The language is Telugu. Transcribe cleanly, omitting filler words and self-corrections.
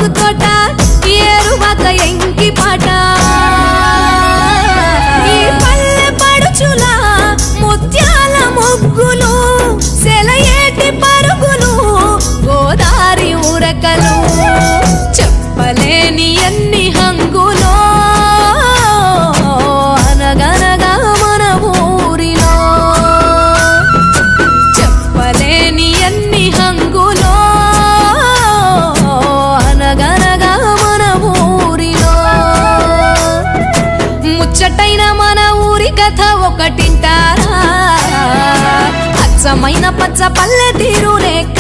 మాకు తోట ఏరువాక ఎంకి పాట ఈ పల్లె పడుచుల ముత్యాల ముగ్గులు సెలయేటి పరుగులు గోదారి ఉరకలు చెప్పలేని ఎన్ని హంగులో అనగనగా మన ఊరిలో చెప్పలేని ఎన్ని హంగులో అనగనగా మన ఊరిలో ముచ్చటైన మన ఊరి కథ ఒకటింటారా అచ్చమైన పచ్చ పల్లె తీరు లేక